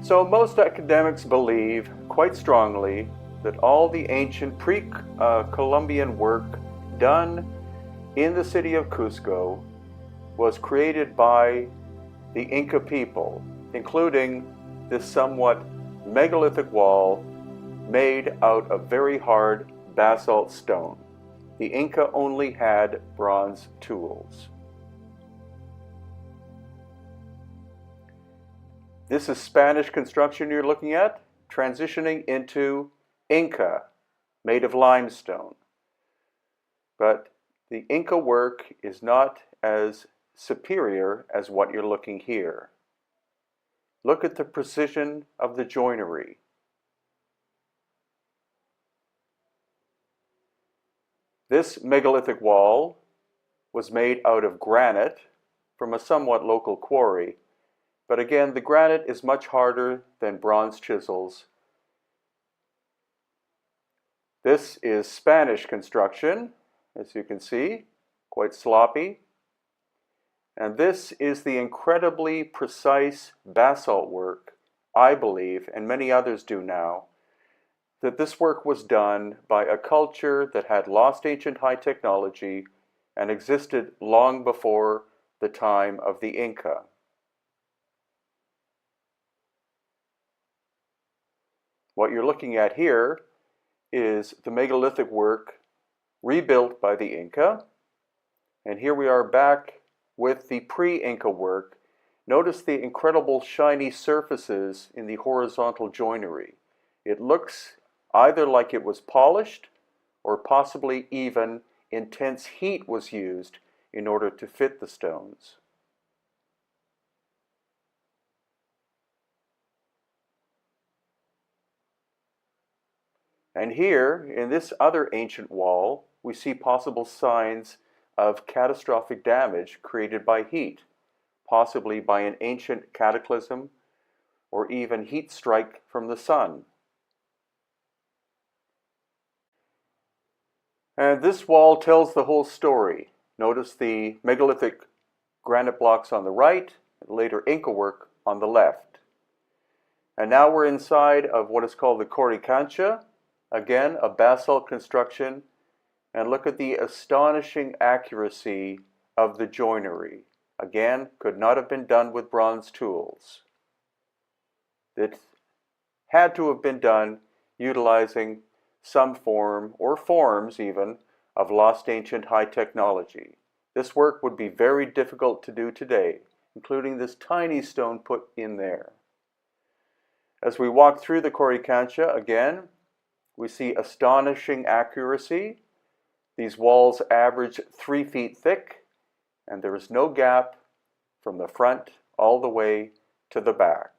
So most academics believe quite strongly that all the ancient pre-Columbian work done in the city of Cusco was created by the Inca people, including this somewhat megalithic wall made out of very hard basalt stone. The Inca only had bronze tools. This is Spanish construction you're looking at, transitioning into Inca, made of limestone. But the Inca work is not as superior as what you're looking here. Look at the precision of the joinery. This megalithic wall was made out of granite from a somewhat local quarry, but again, the granite is much harder than bronze chisels. This is Spanish construction, as you can see, quite sloppy. And this is the incredibly precise basalt work, I believe, and many others do now, that this work was done by a culture that had lost ancient high technology and existed long before the time of the Inca. What you're looking at here is the megalithic work rebuilt by the Inca. And here we are back with the pre-Inca work. Notice the incredible shiny surfaces in the horizontal joinery. It looks either like it was polished or possibly even intense heat was used in order to fit the stones. And here, in this other ancient wall, we see possible signs of catastrophic damage created by heat, possibly by an ancient cataclysm or even heat strike from the sun. And this wall tells the whole story. Notice the megalithic granite blocks on the right, and later Inca work on the left. And now we're inside of what is called the Coricancha, again a basalt construction, and look at the astonishing accuracy of the joinery. Again, could not have been done with bronze tools. It had to have been done utilizing some form, or forms even, of lost ancient high technology. This work would be very difficult to do today, including this tiny stone put in there. As we walk through the Coricancha again, we see astonishing accuracy. These walls average 3 feet thick, and there is no gap from the front all the way to the back.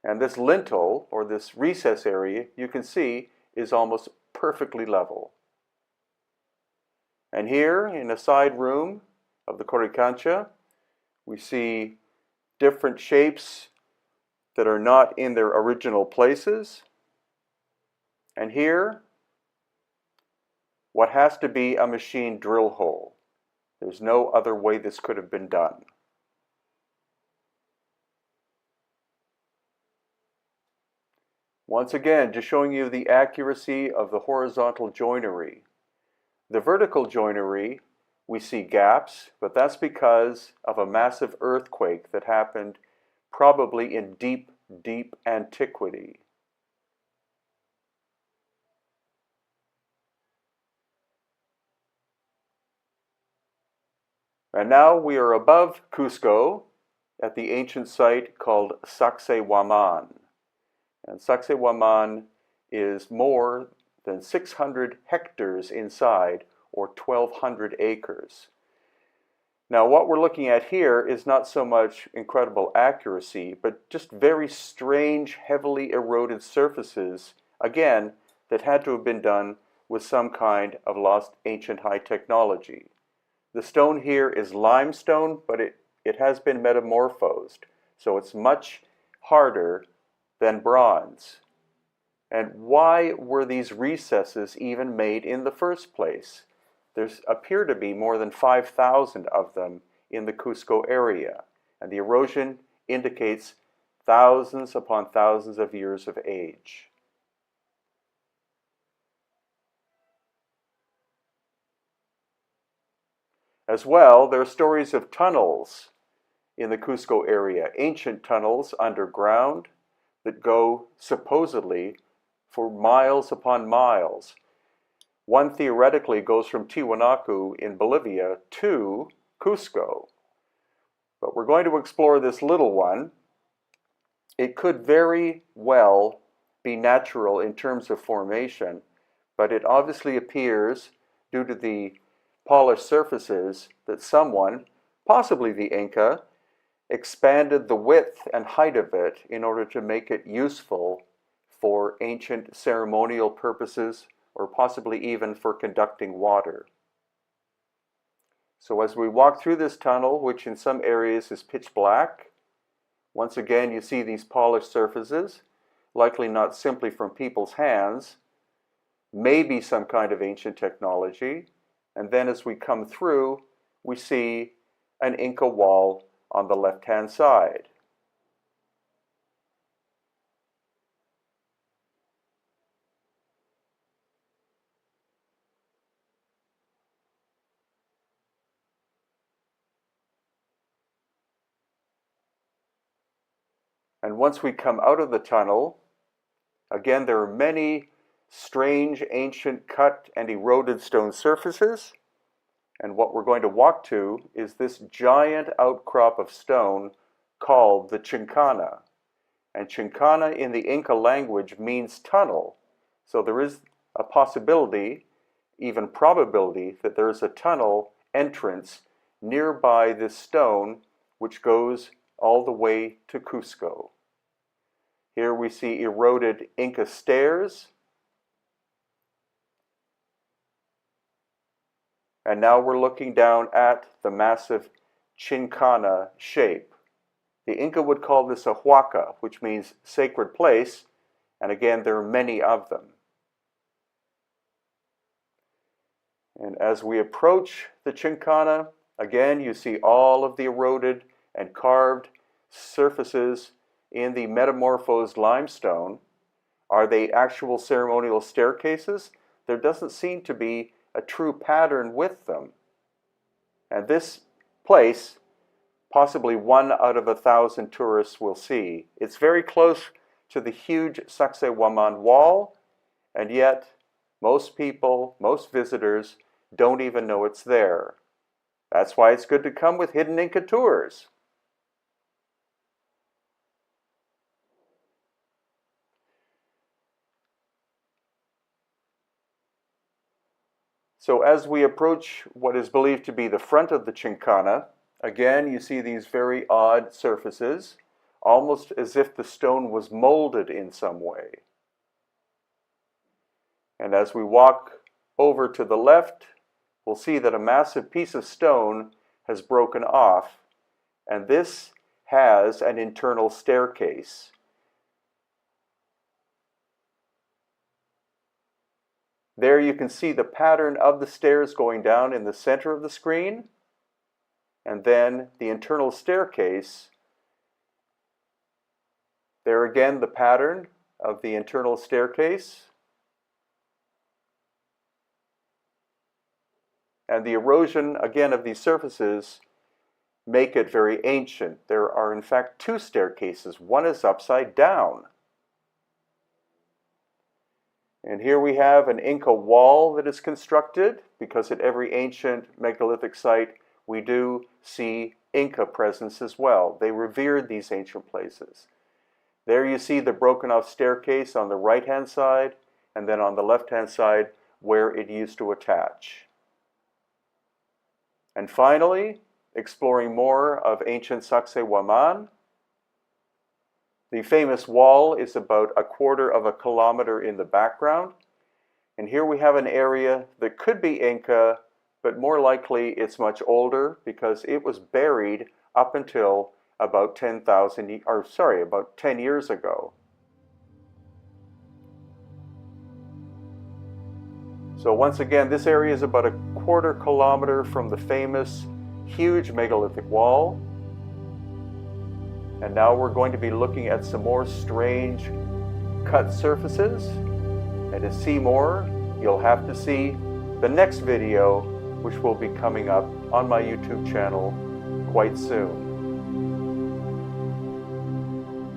And this lintel, or this recess area, you can see is almost perfectly level. And here, in a side room of the Coricancha, we see different shapes that are not in their original places. And here, what has to be a machine drill hole. There's no other way this could have been done. Once again, just showing you the accuracy of the horizontal joinery. The vertical joinery, we see gaps, but that's because of a massive earthquake that happened probably in deep, deep antiquity. And now we are above Cusco at the ancient site called Sacsayhuaman. And Sacsayhuaman is more than 600 hectares inside, or 1,200 acres. Now, what we're looking at here is not so much incredible accuracy, but just very strange, heavily eroded surfaces, again, that had to have been done with some kind of lost ancient high technology. The stone here is limestone, but it has been metamorphosed, so it's much harder than bronze. And why were these recesses even made in the first place? There appear to be more than 5,000 of them in the Cusco area, and the erosion indicates thousands upon thousands of years of age. As well, there are stories of tunnels in the Cusco area, ancient tunnels underground that go supposedly for miles upon miles. One theoretically goes from Tiwanaku in Bolivia to Cusco. But we're going to explore this little one. It could very well be natural in terms of formation, but it obviously appears, due to the polished surfaces, that someone, possibly the Inca, expanded the width and height of it in order to make it useful for ancient ceremonial purposes, or possibly even for conducting water. So as we walk through this tunnel, which in some areas is pitch black, once again you see these polished surfaces, likely not simply from people's hands, maybe some kind of ancient technology, and then as we come through, we see an Inca wall on the left-hand side. And once we come out of the tunnel, again, there are many strange, ancient, cut and eroded stone surfaces. And what we're going to walk to is this giant outcrop of stone called the Chincana. And Chincana in the Inca language means tunnel. So there is a possibility, even probability, that there is a tunnel entrance nearby this stone which goes all the way to Cusco. Here we see eroded Inca stairs. And now we're looking down at the massive Chincana shape. The Inca would call this a huaca, which means sacred place, and again, there are many of them. And as we approach the Chincana, again, you see all of the eroded and carved surfaces in the metamorphosed limestone. Are they actual ceremonial staircases? There doesn't seem to be a true pattern with them. And this place, possibly 1 out of 1,000 tourists will see. It's very close to the huge Sacsayhuaman wall, and yet most people, most visitors, don't even know it's there. That's why it's good to come with Hidden Inca tours. So as we approach what is believed to be the front of the Chincana, again you see these very odd surfaces, almost as if the stone was molded in some way. And as we walk over to the left, we'll see that a massive piece of stone has broken off, and this has an internal staircase. There you can see the pattern of the stairs going down in the center of the screen, and then the internal staircase. There again, the pattern of the internal staircase. And the erosion, again, of these surfaces make it very ancient. There are, in fact, 2 staircases. One is upside down. And here we have an Inca wall that is constructed, because at every ancient megalithic site we do see Inca presence as well. They revered these ancient places. There you see the broken off staircase on the right-hand side, and then on the left-hand side where it used to attach. And finally, exploring more of ancient Sacsayhuaman. The famous wall is about 1/4 kilometer in the background. And here we have an area that could be Inca, but more likely it's much older because it was buried up until about 10 years ago. So once again, this area is about 1/4 kilometer from the famous huge megalithic wall. And now we're going to be looking at some more strange cut surfaces. And to see more, you'll have to see the next video, which will be coming up on my YouTube channel quite soon.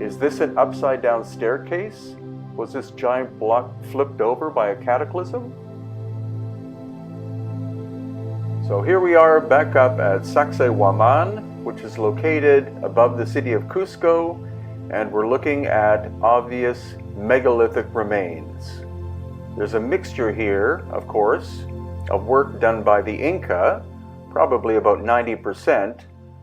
Is this an upside down staircase? Was this giant block flipped over by a cataclysm? So here we are back up at Sacsayhuaman, which is located above the city of Cusco, and we're looking at obvious megalithic remains. There's a mixture here, of course, of work done by the Inca, probably about 90%,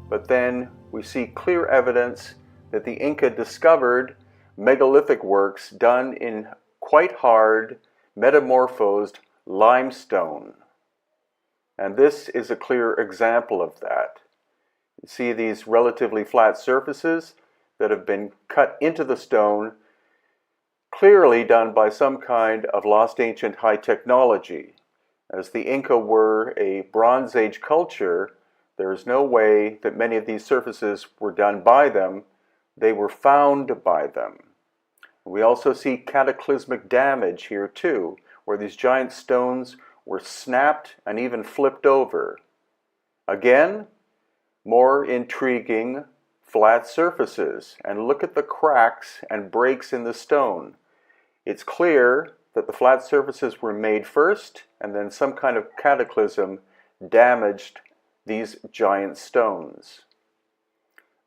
but then we see clear evidence that the Inca discovered megalithic works done in quite hard, metamorphosed limestone. And this is a clear example of that. You see these relatively flat surfaces that have been cut into the stone, clearly done by some kind of lost ancient high technology. As the Inca were a Bronze Age culture, there is no way that many of these surfaces were done by them. They were found by them. We also see cataclysmic damage here too, where these giant stones were snapped and even flipped over. Again, more intriguing flat surfaces, and look at the cracks and breaks in the stone. It's clear that the flat surfaces were made first, and then some kind of cataclysm damaged these giant stones.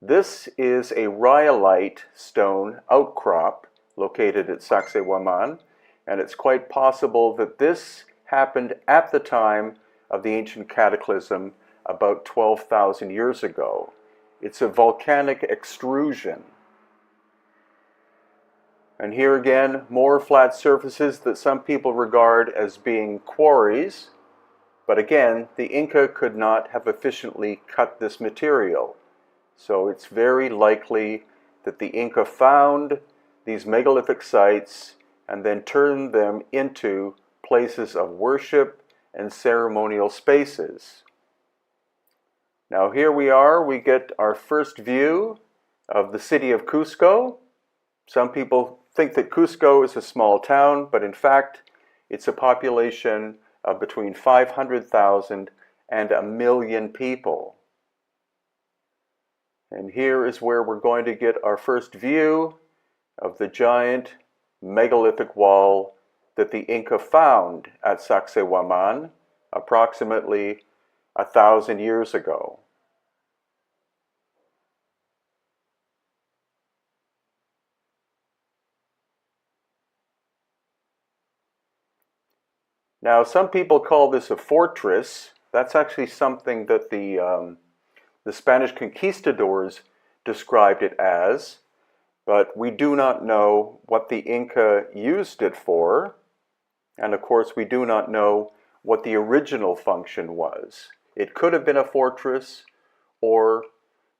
This is a rhyolite stone outcrop located at Sacsayhuaman, and it's quite possible that this happened at the time of the ancient cataclysm about 12,000 years ago. It's a volcanic extrusion. And here again, more flat surfaces that some people regard as being quarries, but again, the Inca could not have efficiently cut this material. So it's very likely that the Inca found these megalithic sites and then turned them into places of worship and ceremonial spaces. Now here we are, we get our first view of the city of Cusco. Some people think that Cusco is a small town, but in fact, it's a population of between 500,000 and 1 million people. And here is where we're going to get our first view of the giant megalithic wall that the Inca found at Sacsayhuaman approximately 1,000 years ago. Now, some people call this a fortress. That's actually something that the Spanish conquistadors described it as, but we do not know what the Inca used it for, and of course we do not know what the original function was. It could have been a fortress, or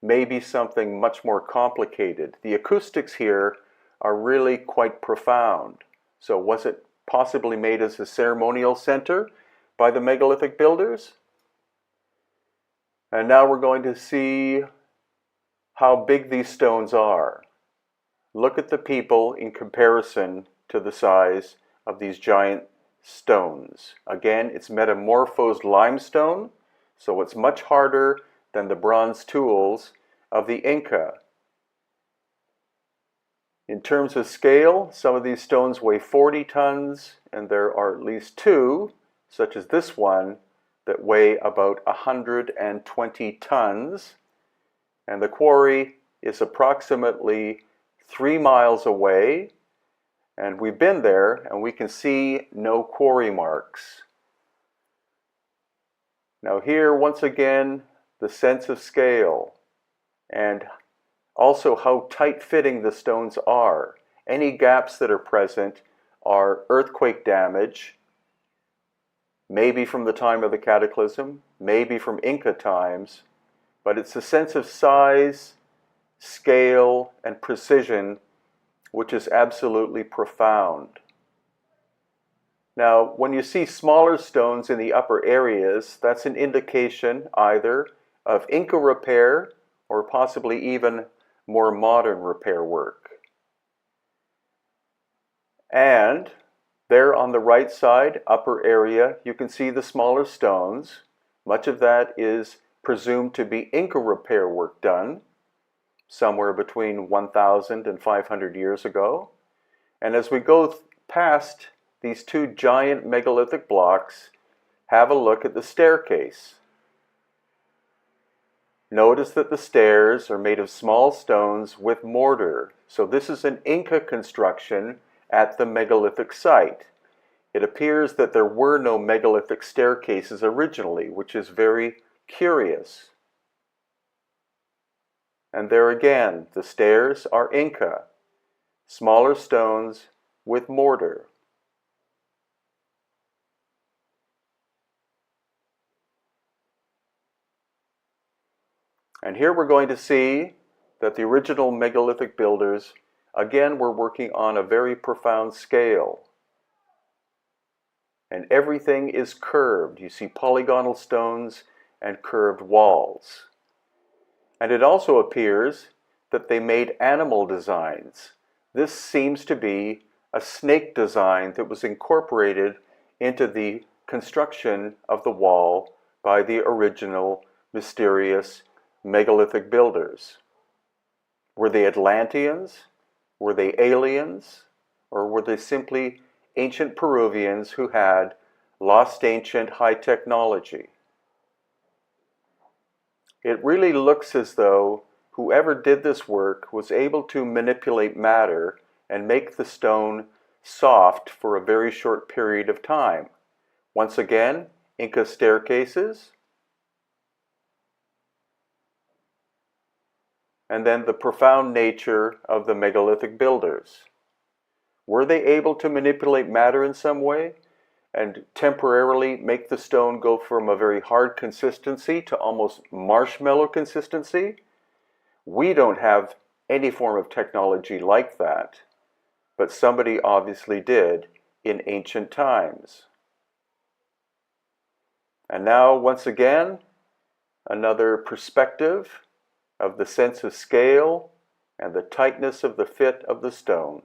maybe something much more complicated. The acoustics here are really quite profound. So was it possibly made as a ceremonial center by the megalithic builders? And now we're going to see how big these stones are. Look at the people in comparison to the size of these giant stones. Again, it's metamorphosed limestone, so it's much harder than the bronze tools of the Inca. In terms of scale, some of these stones weigh 40 tons, and there are at least two, such as this one, that weigh about 120 tons. And the quarry is approximately 3 miles away, and we've been there, and we can see no quarry marks. Now here, once again, the sense of scale, and also how tight-fitting the stones are. Any gaps that are present are earthquake damage, maybe from the time of the cataclysm, maybe from Inca times, but it's a sense of size, scale, and precision which is absolutely profound. Now, when you see smaller stones in the upper areas, that's an indication either of Inca repair or possibly even more modern repair work. And there on the right side, upper area, you can see the smaller stones. Much of that is presumed to be Inca repair work done somewhere between 1,000 and 500 years ago. And as we go past these two giant megalithic blocks, have a look at the staircase. Notice that the stairs are made of small stones with mortar. So this is an Inca construction at the megalithic site. It appears that there were no megalithic staircases originally, which is very curious. And there again, the stairs are Inca, smaller stones with mortar. And here we're going to see that the original megalithic builders, again, were working on a very profound scale. And everything is curved. You see polygonal stones and curved walls. And it also appears that they made animal designs. This seems to be a snake design that was incorporated into the construction of the wall by the original mysterious megalithic builders. Were they Atlanteans? Were they aliens? Or were they simply ancient Peruvians who had lost ancient high technology? It really looks as though whoever did this work was able to manipulate matter and make the stone soft for a very short period of time. Once again, Inca staircases, and then the profound nature of the megalithic builders. Were they able to manipulate matter in some way and temporarily make the stone go from a very hard consistency to almost marshmallow consistency? We don't have any form of technology like that, but somebody obviously did in ancient times. And now, once again, another perspective of the sense of scale and the tightness of the fit of the stone.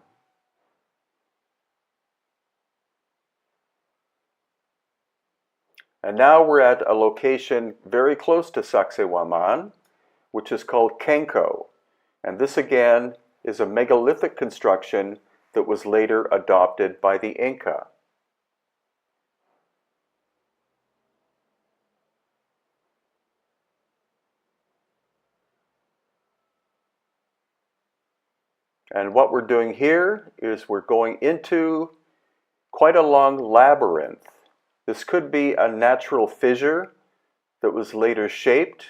And now we're at a location very close to Sacsayhuaman, which is called Kenko. And this again is a megalithic construction that was later adopted by the Inca. And what we're doing here is we're going into quite a long labyrinth. This could be a natural fissure that was later shaped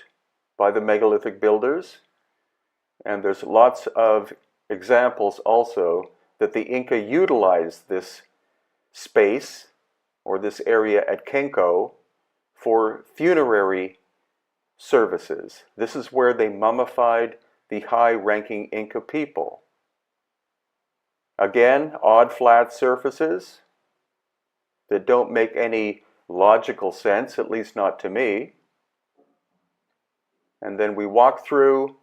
by the megalithic builders. And there's lots of examples also that the Inca utilized this space or this area at Kenko for funerary services. This is where they mummified the high-ranking Inca people. Again, odd flat surfaces that don't make any logical sense, at least not to me. And then we walk through,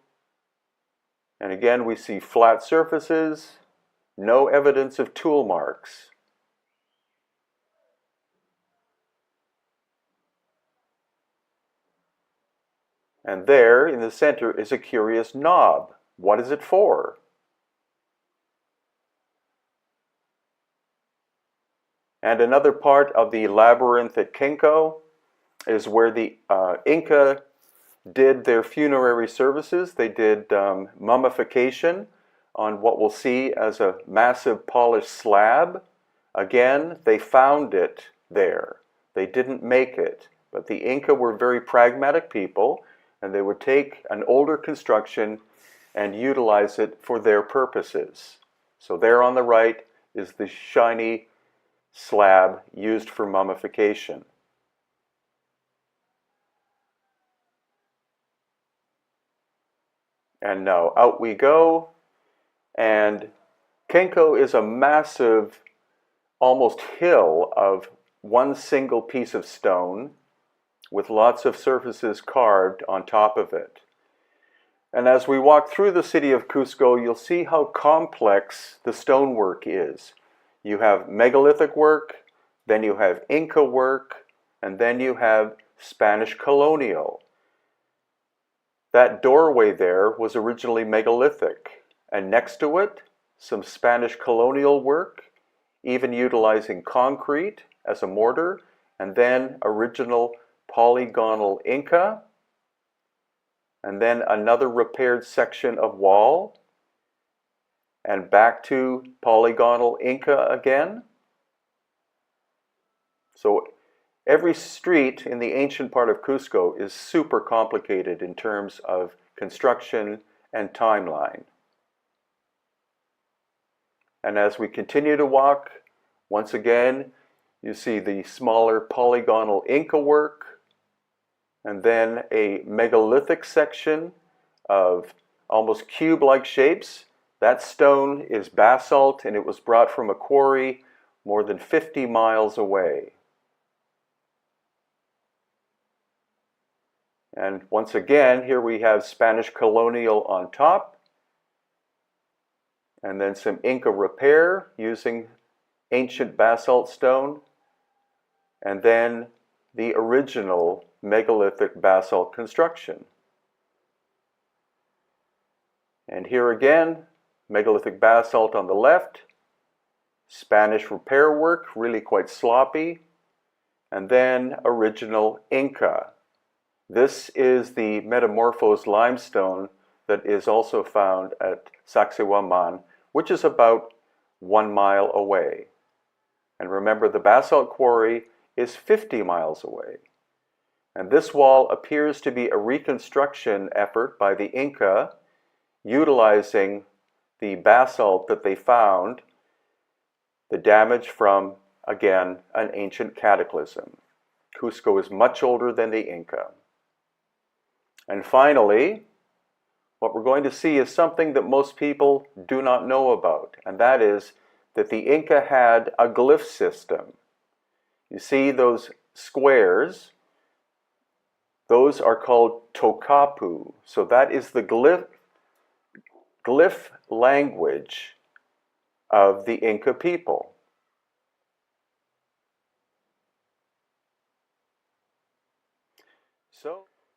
and again we see flat surfaces, no evidence of tool marks. And there in the center is a curious knob. What is it for? And another part of the labyrinth at Kenko is where the Inca did their funerary services. They did mummification on what we'll see as a massive polished slab. Again, they found it there. They didn't make it. But the Inca were very pragmatic people, and they would take an older construction and utilize it for their purposes. So there on the right is the shiny slab used for mummification. And now out we go, and Kenko is a massive, almost hill of one single piece of stone with lots of surfaces carved on top of it. And as we walk through the city of Cusco, you'll see how complex the stonework is. You have megalithic work, then you have Inca work, and then you have Spanish colonial. That doorway there was originally megalithic, and next to it, some Spanish colonial work, even utilizing concrete as a mortar, and then original polygonal Inca, and then another repaired section of wall, and back to polygonal Inca again. So every street in the ancient part of Cusco is super complicated in terms of construction and timeline. And as we continue to walk, once again, you see the smaller polygonal Inca work, and then a megalithic section of almost cube-like shapes. That stone is basalt, and it was brought from a quarry more than 50 miles away. And once again, here we have Spanish colonial on top, and then some Inca repair using ancient basalt stone, and then the original megalithic basalt construction. And here again, megalithic basalt on the left, Spanish repair work, really quite sloppy, and then original Inca. This is the metamorphosed limestone that is also found at Sacsayhuaman, which is about 1 mile away. And remember, the basalt quarry is 50 miles away. And this wall appears to be a reconstruction effort by the Inca, utilizing the basalt that they found, the damage from, again, an ancient cataclysm. Cusco is much older than the Inca. And finally, what we're going to see is something that most people do not know about, and that is that the Inca had a glyph system. You see those squares? Those are called tokapu. So that is the glyph language of the Inca people.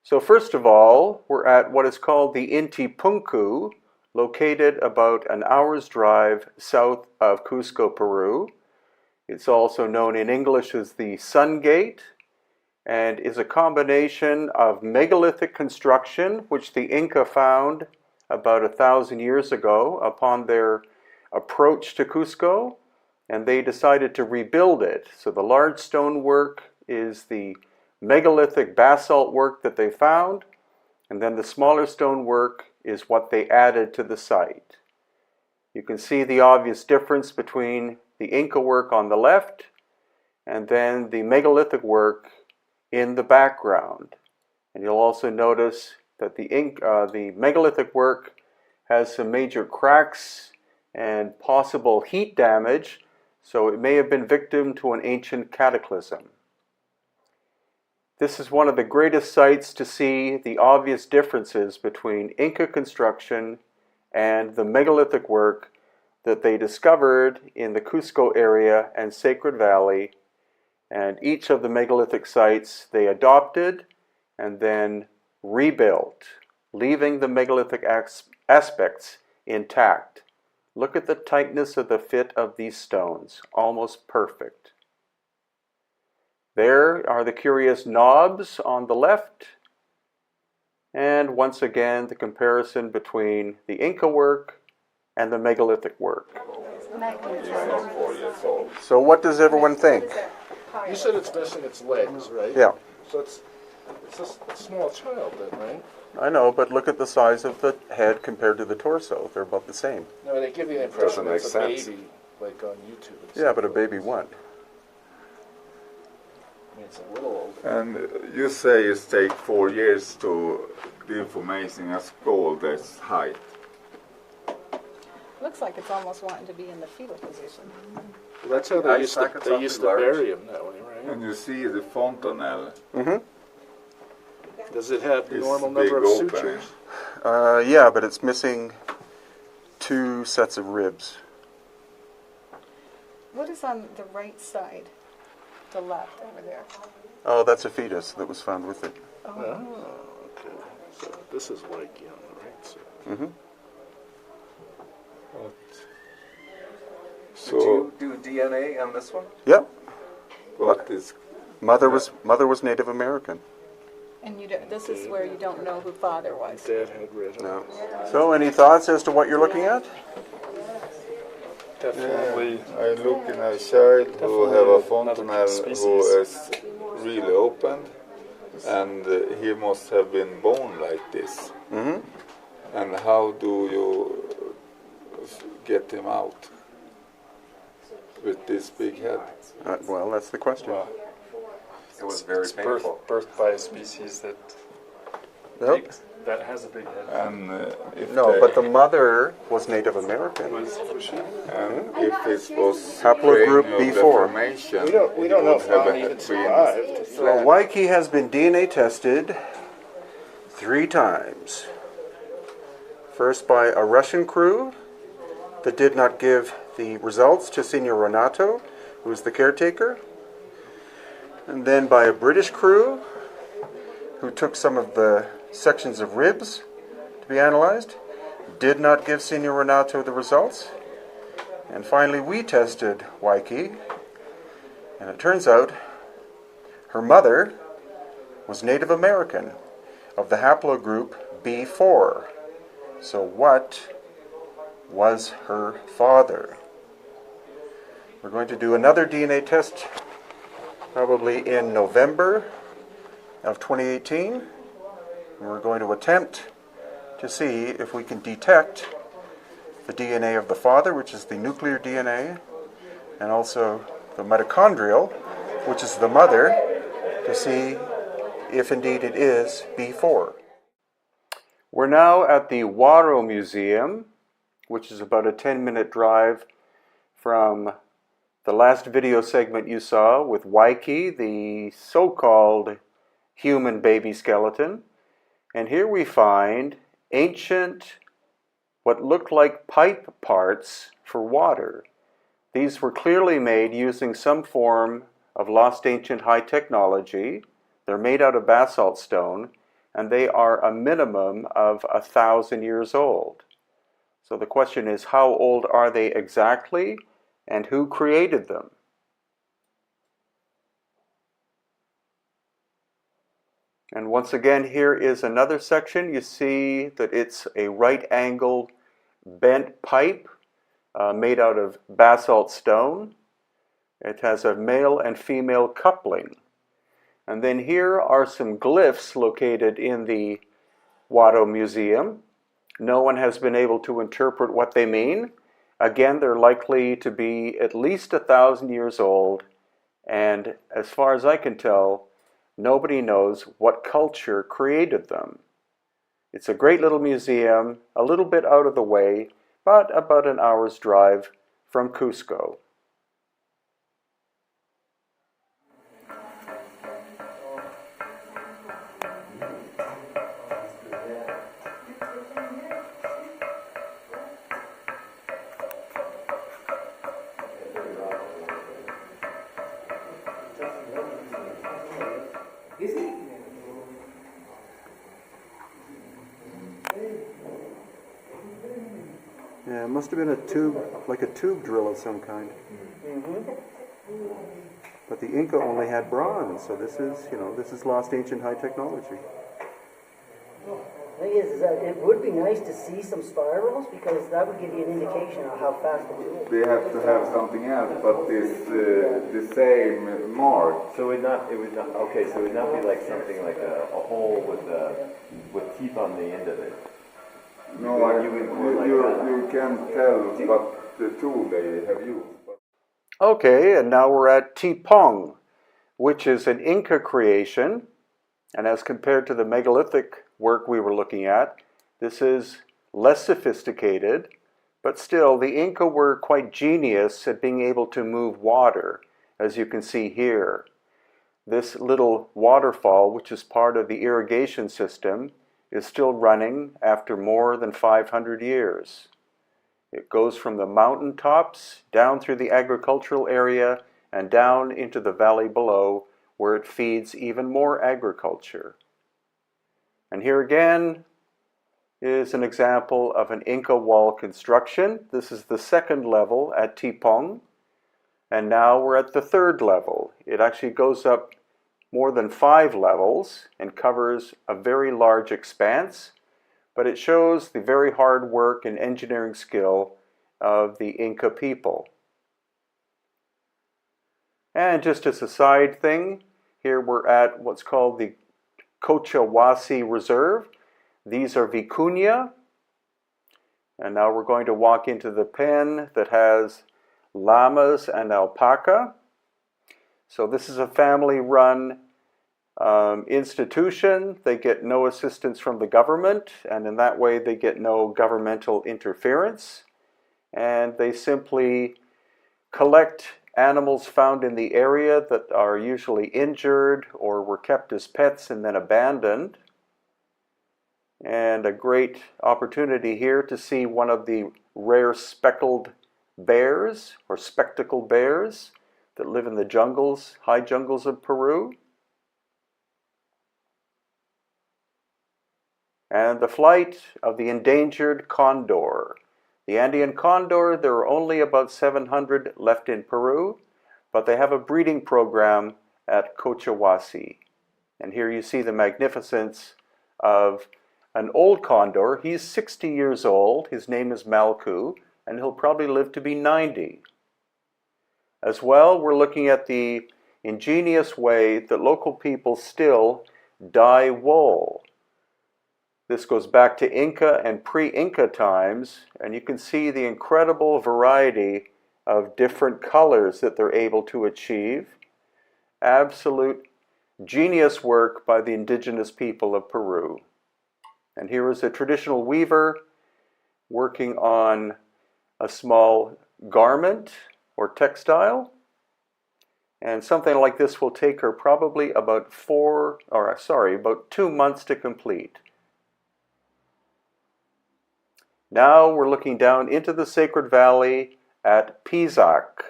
So first of all, we're at what is called the Inti Punku, located about an hour's drive south of Cusco, Peru. It's also known in English as the Sun Gate, and is a combination of megalithic construction, which the Inca found about 1,000 years ago upon their approach to Cusco, and they decided to rebuild it. So the large stonework is the megalithic basalt work that they found, and then the smaller stonework is what they added to the site. You can see the obvious difference between the Inca work on the left and then the megalithic work in the background. And you'll also notice that the megalithic work has some major cracks and possible heat damage, so it may have been victim to an ancient cataclysm. This is one of the greatest sites to see the obvious differences between Inca construction and the megalithic work that they discovered in the Cusco area and Sacred Valley. And each of the megalithic sites they adopted and then rebuilt, leaving the megalithic aspects intact. Look at the tightness of the fit of these stones, almost perfect. There are the curious knobs on the left, and once again the comparison between the Inca work and the megalithic work. So what does everyone think? You said it's missing its legs, right? Yeah. So it's a small child then, right? I know, but look at the size of the head compared to the torso. They're about the same. No, they give you the impression that it's a baby, like on YouTube. Yeah, but a baby what? It's a little old. And you say it takes 4 years to the information as gold as height. Looks like it's almost wanting to be in the fetal position. Well, that's how they used to bury him that way, right? And you see the fontanelle. Mm-hmm. Does it have the It's normal big number of open. sutures? Yeah, but it's missing 2 sets of ribs. What is on the right side? The left over there. Oh, that's a fetus that was found with it. Oh, okay. So this is Waikiki on the right side. Mm-hmm. So, Did you do DNA on this one? Yep. what is Mother was Native American. And you don't, this is where you don't know who father was. Dad had red No. eyes. So, any thoughts as to what you're looking at? Definitely. I'm looking at a child who have a Definitely fontanelle another who species. is really opened, and he must have been born like this. Mm-hmm. And how do you get him out with this big head? Well, that's the question. It was very It's painful. birthed by a species that Nope. that has a big head. And if No, they- but the mother was Native American. Was she? and if it was Haplogroup cranial B4. deformation, We don't know it if would have Ron been even survived. Well, Waikiki has been DNA tested 3 times. First by a Russian crew that did not give the results to Senor Renato, who was the caretaker. And then by a British crew who took some of the sections of ribs to be analyzed, did not give Senor Renato the results. And finally we tested Waikiki, and it turns out her mother was Native American of the haplogroup B4. So what was her father? We're going to do another DNA test probably in November of 2018. And we're going to attempt to see if we can detect the DNA of the father, which is the nuclear DNA, and also the mitochondrial, which is the mother, to see if indeed it is B4. We're now at the Waro Museum, which is about a 10-minute drive from the last video segment you saw with Waikiki, the so-called human baby skeleton. And here we find ancient, what looked like pipe parts for water. These were clearly made using some form of lost ancient high technology. They're made out of basalt stone, and they are a minimum of 1,000 years old. So the question is, how old are they exactly, and who created them? And once again, here is another section. You see that it's a right-angled bent pipe made out of basalt stone. It has a male and female coupling. And then here are some glyphs located in the Waro Museum. No one has been able to interpret what they mean. Again, they're likely to be at least 1,000 years old, and as far as I can tell, nobody knows what culture created them. It's a great little museum, a little bit out of the way, but about an hour's drive from Cusco. Yeah, it must have been a tube, like a tube drill of some kind. But the Inca only had bronze, so this is lost ancient high technology. Thing is that it would be nice to see some spirals because that would give you an indication of how fast it moves. They have to have something else, but it's the same mark. So it would not. Okay, so it would not be like something like a hole with teeth on the end of it. No, you can tell what the tool they have used. Okay, and now we're at Tipong, which is an Inca creation, and as compared to the megalithic work we were looking at, this is less sophisticated, but still the Inca were quite genius at being able to move water, as you can see here. This little waterfall, which is part of the irrigation system, is still running after more than 500 years. It goes from the mountain tops down through the agricultural area and down into the valley below, where it feeds even more agriculture. And here again is an example of an Inca wall construction. This is the second level at Tipong, and now we're at the third level. It actually goes up more than 5 levels and covers a very large expanse, but it shows the very hard work and engineering skill of the Inca people. And just as a side thing, here we're at what's called the Cochahuasi Reserve. These are vicuña, and now we're going to walk into the pen that has llamas and alpaca. So this is a family-run institution. They get no assistance from the government, and in that way they get no governmental interference. And they simply collect animals found in the area that are usually injured or were kept as pets and then abandoned. And a great opportunity here to see one of the rare speckled bears or spectacled bears that live in the jungles, high jungles of Peru. And the flight of the endangered condor. The Andean condor, there are only about 700 left in Peru, but they have a breeding program at Cochahuasi. And here you see the magnificence of an old condor. He's 60 years old. His name is Malku, and he'll probably live to be 90. As well, we're looking at the ingenious way that local people still dye wool. This goes back to Inca and pre-Inca times, and you can see the incredible variety of different colors that they're able to achieve. Absolute genius work by the indigenous people of Peru. And here is a traditional weaver working on a small garment or textile. And something like this will take her probably about 2 months to complete. Now we're looking down into the Sacred Valley at Pisac.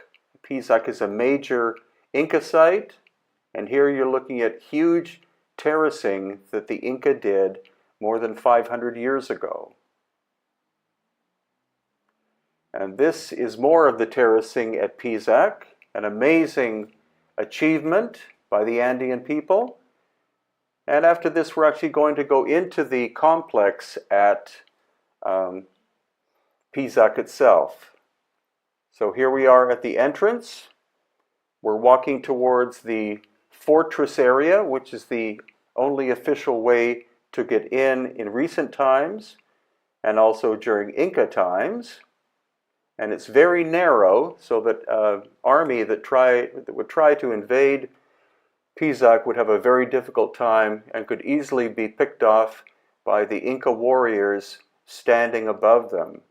Pisac is a major Inca site, and here you're looking at huge terracing that the Inca did more than 500 years ago. And this is more of the terracing at Pisac, an amazing achievement by the Andean people. And after this, we're actually going to go into the complex at Pisac itself. So here we are at the entrance. We're walking towards the fortress area, which is the only official way to get in recent times, and also during Inca times. And it's very narrow, so that an army that would try to invade Pisac would have a very difficult time and could easily be picked off by the Inca warriors standing above them.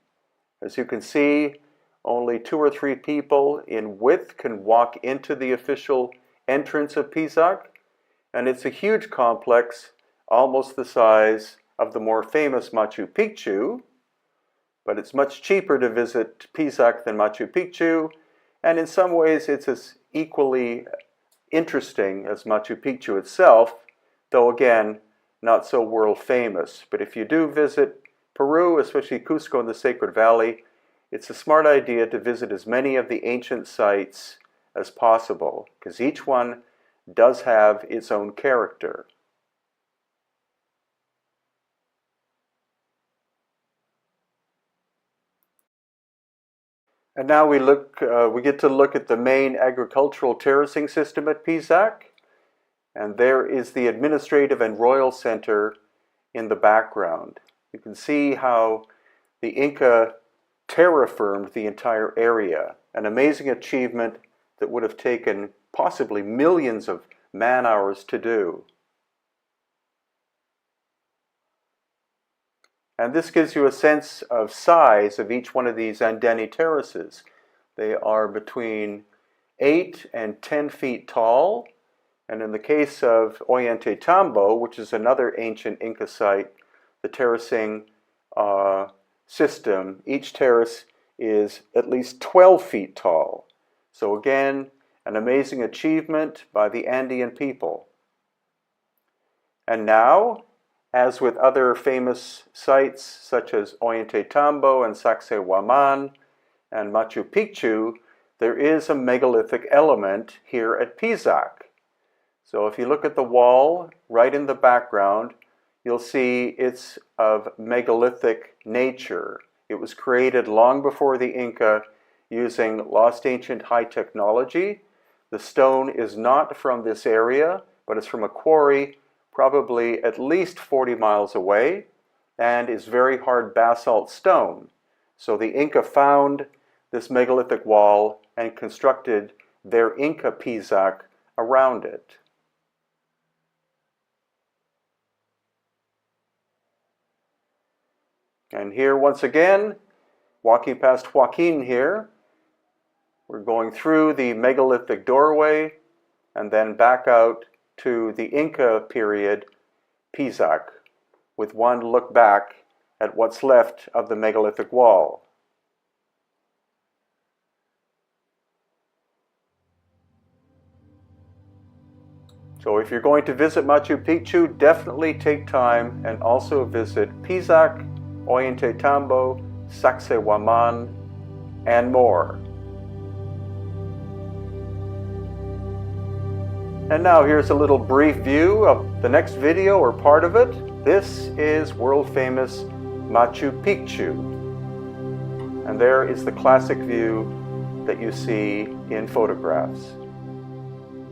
As you can see, only 2 or 3 people in width can walk into the official entrance of Pisac, and it's a huge complex, almost the size of the more famous Machu Picchu, but it's much cheaper to visit Pisac than Machu Picchu, and in some ways it's as equally interesting as Machu Picchu itself, though again, not so world famous. But if you do visit Peru, especially Cusco and the Sacred Valley, it's a smart idea to visit as many of the ancient sites as possible, because each one does have its own character. And now we get to look at the main agricultural terracing system at Pisac, and there is the administrative and royal center in the background. You can see how the Inca terraformed the entire area, an amazing achievement that would have taken possibly millions of man-hours to do. And this gives you a sense of size of each one of these Andeni terraces. They are between 8 and 10 feet tall, and in the case of Ollantaytambo, which is another ancient Inca site, the terracing system. Each terrace is at least 12 feet tall. So again, an amazing achievement by the Andean people. And now, as with other famous sites such as Ollantaytambo and Sacsayhuaman and Machu Picchu, there is a megalithic element here at Pisac. So if you look at the wall right in the background, you'll see it's of megalithic nature. It was created long before the Inca using lost ancient high technology. The stone is not from this area, but it's from a quarry probably at least 40 miles away, and is very hard basalt stone. So the Inca found this megalithic wall and constructed their Inca Pisac around it. And here once again, walking past Joaquin here, we're going through the megalithic doorway and then back out to the Inca period Pisac, with one look back at what's left of the megalithic wall. So if you're going to visit Machu Picchu, definitely take time and also visit Pisac, Ollantaytambo, Sacsayhuaman, and more. And now here's a little brief view of the next video or part of it. This is world-famous Machu Picchu. And there is the classic view that you see in photographs.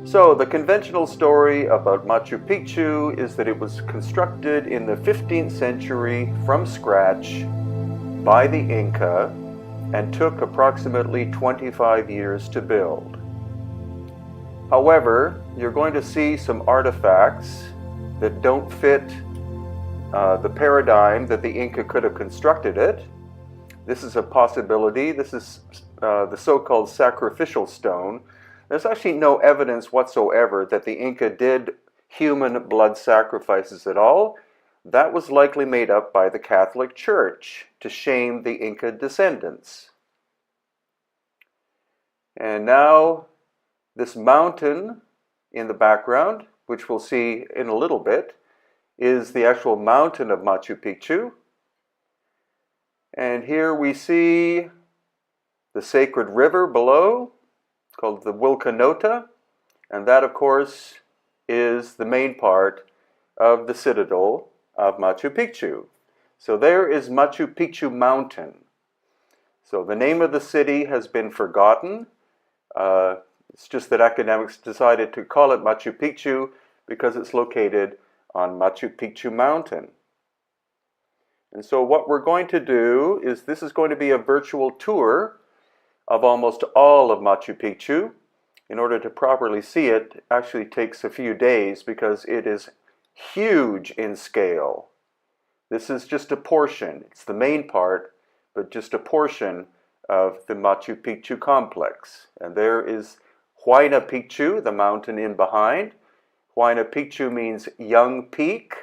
So the conventional story about Machu Picchu is that it was constructed in the 15th century from scratch by the Inca and took approximately 25 years to build. However, you're going to see some artifacts that don't fit the paradigm that the Inca could have constructed it. This is a possibility. This is the so-called sacrificial stone. There's actually no evidence whatsoever that the Inca did human blood sacrifices at all. That was likely made up by the Catholic Church to shame the Inca descendants. And now, this mountain in the background, which we'll see in a little bit, is the actual mountain of Machu Picchu. And here we see the sacred river below, called the Wilcanota, and that, of course, is the main part of the citadel of Machu Picchu. So there is Machu Picchu Mountain. So the name of the city has been forgotten. It's just that academics decided to call it Machu Picchu because it's located on Machu Picchu Mountain. And so what we're going to do is, this is going to be a virtual tour of almost all of Machu Picchu. In order to properly see it, actually takes a few days because it is huge in scale. This is just a portion. It's the main part, but just a portion of the Machu Picchu complex. And there is Huayna Picchu, the mountain in behind. Huayna Picchu means young peak.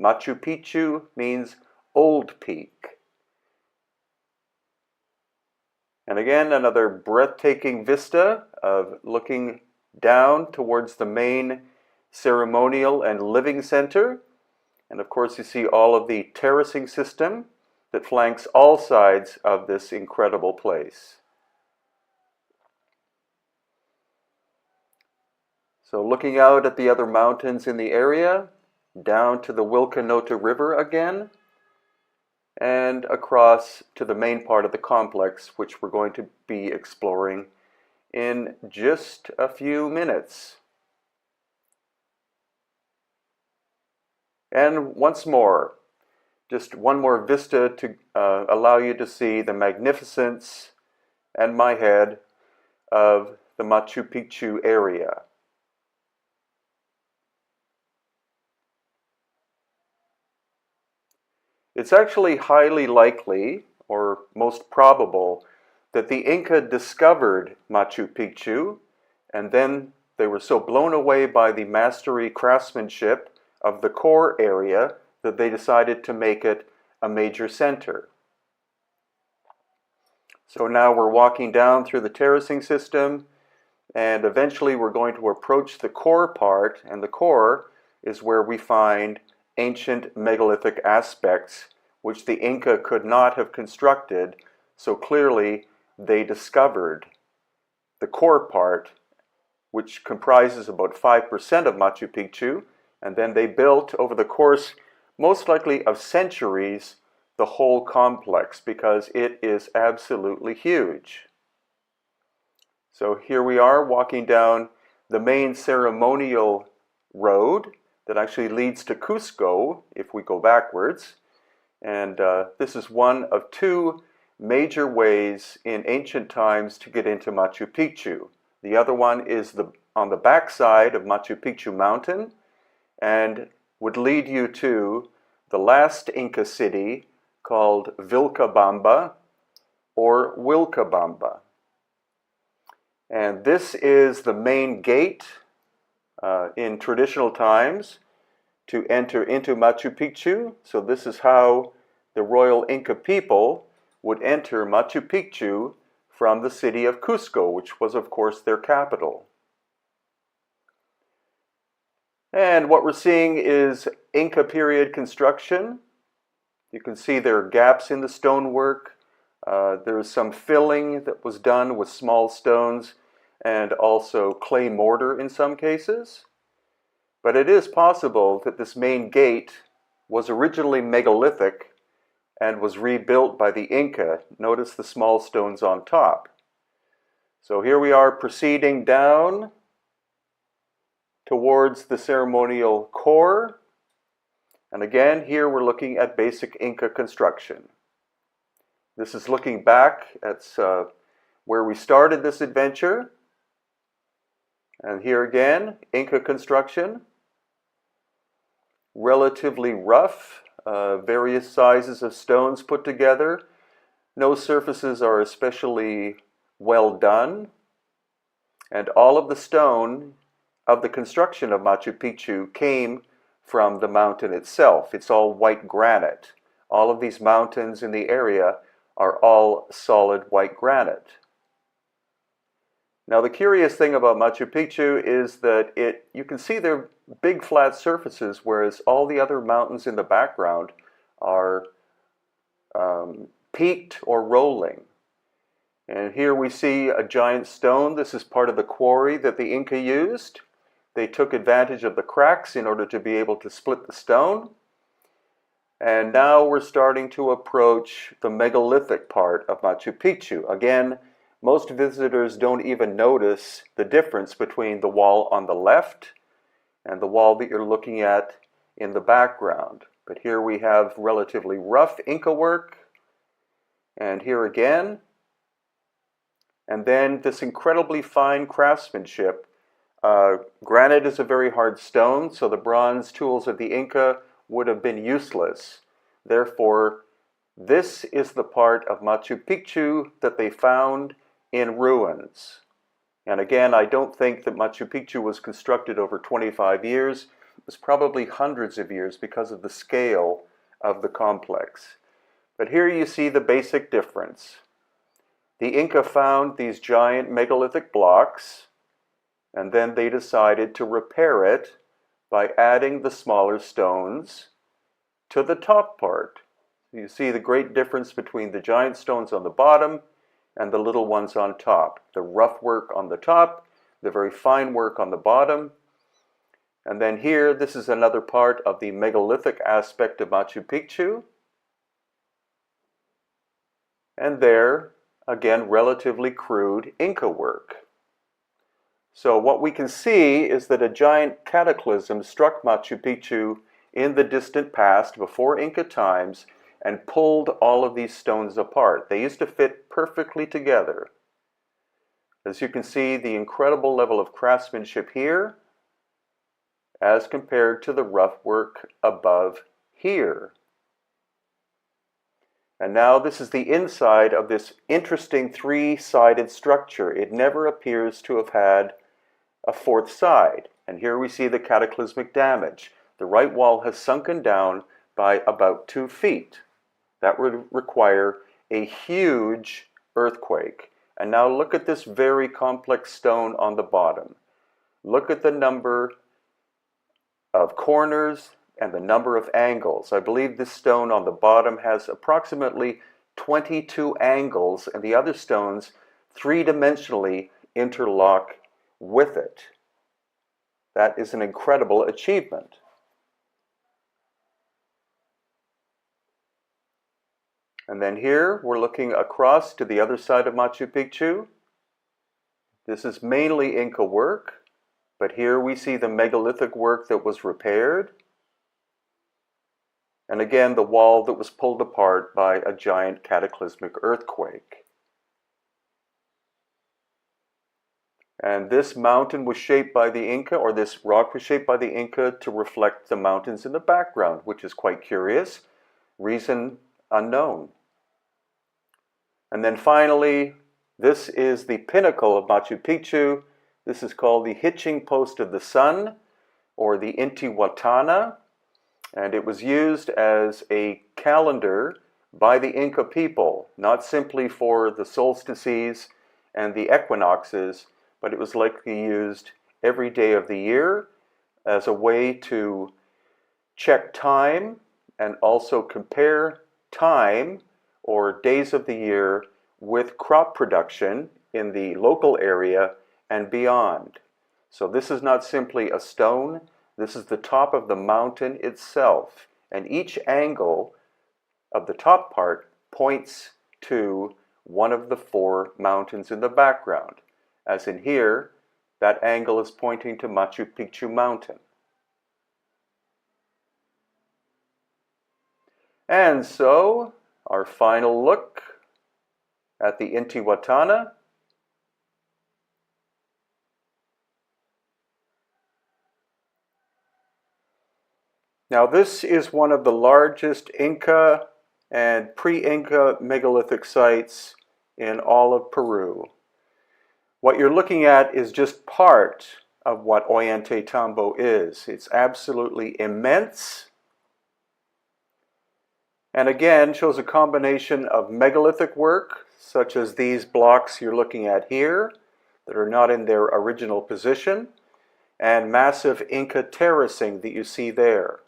Machu Picchu means old peak. And again, another breathtaking vista of looking down towards the main ceremonial and living center. And of course, you see all of the terracing system that flanks all sides of this incredible place. So looking out at the other mountains in the area, down to the Wilcanota River again, and across to the main part of the complex, which we're going to be exploring in just a few minutes. And once more, just one more vista to allow you to see the magnificence and my head of the Machu Picchu area. It's actually highly likely, or most probable, that the Inca discovered Machu Picchu, and then they were so blown away by the mastery craftsmanship of the core area that they decided to make it a major center. So now we're walking down through the terracing system, and eventually we're going to approach the core part, and the core is where we find ancient megalithic aspects which the Inca could not have constructed, so clearly they discovered the core part, which comprises about 5% of Machu Picchu, and then they built over the course, most likely of centuries, the whole complex, because it is absolutely huge. So here we are walking down the main ceremonial road that actually leads to Cusco, if we go backwards. And this is one of two major ways in ancient times to get into Machu Picchu. The other one is on the backside of Machu Picchu mountain and would lead you to the last Inca city called Vilcabamba or Wilcabamba. And this is the main gate in traditional times to enter into Machu Picchu. So this is how the royal Inca people would enter Machu Picchu from the city of Cusco, which was of course their capital. And what we're seeing is Inca period construction. You can see there are gaps in the stonework. There's some filling that was done with small stones and also clay mortar in some cases. But it is possible that this main gate was originally megalithic and was rebuilt by the Inca. Notice the small stones on top. So here we are proceeding down towards the ceremonial core. And again, here we're looking at basic Inca construction. This is looking back at where we started this adventure. And here again, Inca construction. Relatively rough, various sizes of stones put together. No surfaces are especially well done. And all of the stone of the construction of Machu Picchu came from the mountain itself. It's all white granite. All of these mountains in the area are all solid white granite. Now the curious thing about Machu Picchu is that you can see they're big flat surfaces, whereas all the other mountains in the background are peaked or rolling. And here we see a giant stone. This is part of the quarry that the Inca used. They took advantage of the cracks in order to be able to split the stone. And now we're starting to approach the megalithic part of Machu Picchu. Again, most visitors don't even notice the difference between the wall on the left and the wall that you're looking at in the background. But here we have relatively rough Inca work, and here again, and then this incredibly fine craftsmanship. Granite is a very hard stone, so the bronze tools of the Inca would have been useless. Therefore, this is the part of Machu Picchu that they found in ruins. And again, I don't think that Machu Picchu was constructed over 25 years. It was probably hundreds of years because of the scale of the complex. But here you see the basic difference. The Inca found these giant megalithic blocks, and then they decided to repair it by adding the smaller stones to the top part. You see the great difference between the giant stones on the bottom and the little ones on top. The rough work on the top, the very fine work on the bottom. And then here, this is another part of the megalithic aspect of Machu Picchu. And there, again, relatively crude Inca work. So what we can see is that a giant cataclysm struck Machu Picchu in the distant past, before Inca times, and pulled all of these stones apart. They used to fit perfectly together. As you can see, the incredible level of craftsmanship here as compared to the rough work above here. And now this is the inside of this interesting three-sided structure. It never appears to have had a fourth side. And here we see the cataclysmic damage. The right wall has sunken down by about 2 feet. That would require a huge earthquake. And now look at this very complex stone on the bottom. Look at the number of corners and the number of angles. I believe this stone on the bottom has approximately 22 angles, and the other stones three-dimensionally interlock with it. That is an incredible achievement. And then here we're looking across to the other side of Machu Picchu. This is mainly Inca work, but here we see the megalithic work that was repaired. And again, the wall that was pulled apart by a giant cataclysmic earthquake. And this mountain was shaped by the Inca, or this rock was shaped by the Inca to reflect the mountains in the background, which is quite curious. Reason unknown. And then finally, this is the pinnacle of Machu Picchu. This is called the hitching post of the sun, or the Intihuatana. And it was used as a calendar by the Inca people, not simply for the solstices and the equinoxes, but it was likely used every day of the year as a way to check time and also compare time or days of the year with crop production in the local area and beyond. So this is not simply a stone, this is the top of the mountain itself, and each angle of the top part points to one of the 4 mountains in the background. As in here, that angle is pointing to Machu Picchu Mountain. And so, our final look at the Intihuatana. Now this is one of the largest Inca and pre-Inca megalithic sites in all of Peru. What you're looking at is just part of what Ollantaytambo is. It's absolutely immense, and again shows a combination of megalithic work, such as these blocks you're looking at here, that are not in their original position, and massive Inca terracing that you see there.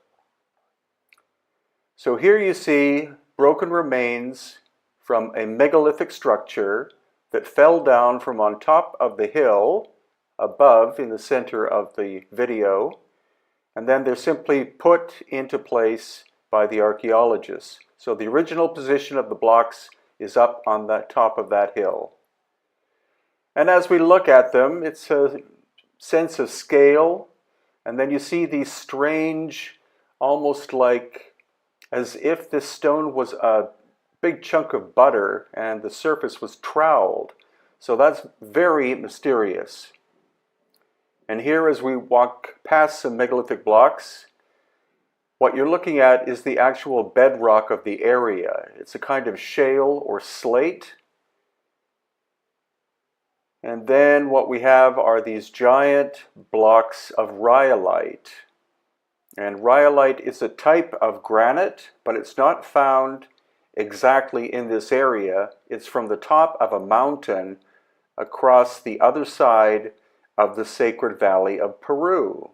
So here you see broken remains from a megalithic structure that fell down from on top of the hill above in the center of the video, and then they're simply put into place by the archaeologists. So the original position of the blocks is up on the top of that hill. And as we look at them, it's a sense of scale, and then you see these strange, almost like as if this stone was a big chunk of butter and the surface was troweled. So that's very mysterious. And here, as we walk past some megalithic blocks, what you're looking at is the actual bedrock of the area. It's a kind of shale or slate. And then what we have are these giant blocks of rhyolite. And rhyolite is a type of granite, but it's not found exactly in this area. It's from the top of a mountain across the other side of the Sacred Valley of Peru.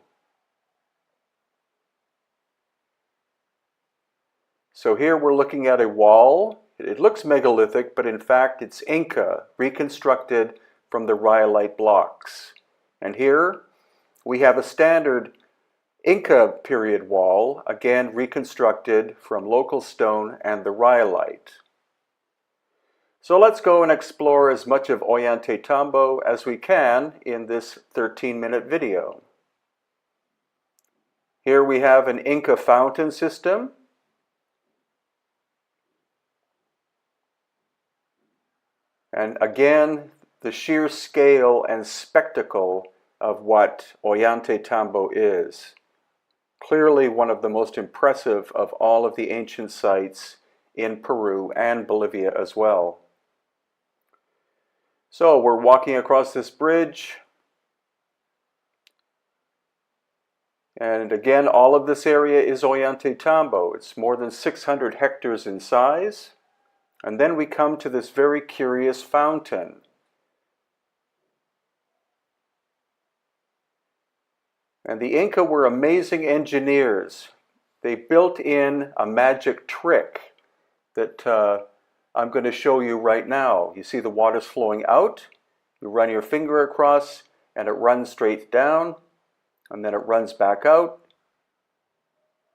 So here we're looking at a wall. It looks megalithic, but in fact it's Inca, reconstructed from the rhyolite blocks. And here we have a standard Inca period wall, again reconstructed from local stone and the rhyolite. So let's go and explore as much of Ollantaytambo as we can in this 13-minute video. Here we have an Inca fountain system. And again, the sheer scale and spectacle of what Ollantaytambo is. Clearly one of the most impressive of all of the ancient sites in Peru and Bolivia as well. So we're walking across this bridge. And again, all of this area is Ollantaytambo. It's more than 600 hectares in size. And then we come to this very curious fountain. And the Inca were amazing engineers. They built in a magic trick that I'm going to show you right now. You see the water's flowing out. You run your finger across and it runs straight down. And then it runs back out.